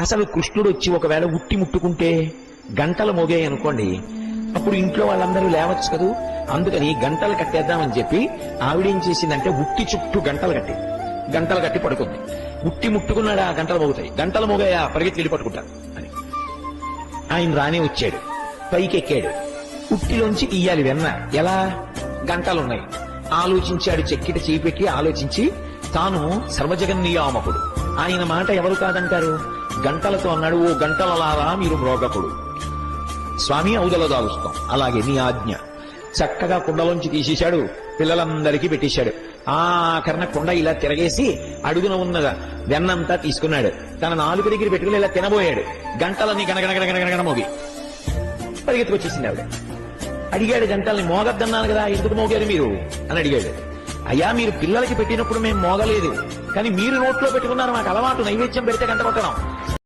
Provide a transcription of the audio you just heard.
అసలు కృష్ణుడు వచ్చి ఒకవేళ ఉట్టి ముట్టుకుంటే గంటలు మోగాయి అనుకోండి, అప్పుడు ఇంట్లో వాళ్ళందరూ లేవచ్చు కదూ. అందుకని గంటలు కట్టేద్దామని చెప్పి ఆవిడేం చేసిందంటే ఉట్టి చుట్టూ గంటలు కట్టి పడుకుంది. ఉట్టి ముట్టుకున్నాడా గంటలు మోగుతాయి, గంటలు మోగాయా పరిగెత్తి వెళ్ళి పట్టుకుంటారు అని. ఆయన రానే వచ్చాడు, పైకి ఎక్కాడు. ఉట్టిలోంచి తీయాలి వెన్న, ఎలా? గంటలున్నాయి. ఆలోచించాడు, చెక్కిట చేపెట్టి ఆలోచించి తాను సర్వజగన్నియామకుడు, ఆయన మాట ఎవరు కాదంటారు. గంటలతో అన్నాడు, ఓ గంటలలారా మీరు మ్రోగకుడు, స్వామి ఔదల దాలుస్తాం, అలాగే నీ ఆజ్ఞ. చక్కగా కుండలోంచి తీసేశాడు, పిల్లలందరికీ పెట్టేశాడు. ఆఖరణ కుండ ఇలా తిరగేసి అడుగున ఉన్న వెన్నంతా తీసుకున్నాడు, తన నాలుగు దగ్గర పెట్టుకుని ఇలా తినబోయాడు. గంటలని గనగనగనగనగన మోగి పరిగెత్తుకొచ్చేసింది ఆవిడ. అడిగాడు గంటల్ని, మోగద్దన్నాను కదా, ఎందుకు మోగారు మీరు అని అడిగాడు. అయ్యా, మీరు పిల్లలకి పెట్టినప్పుడు మేము మోగలేదు, కానీ మీరు నోట్లో పెట్టుకున్నారు, మాకు అలవాటు, నైవేద్యం పెడితే గంట కొట్టడం.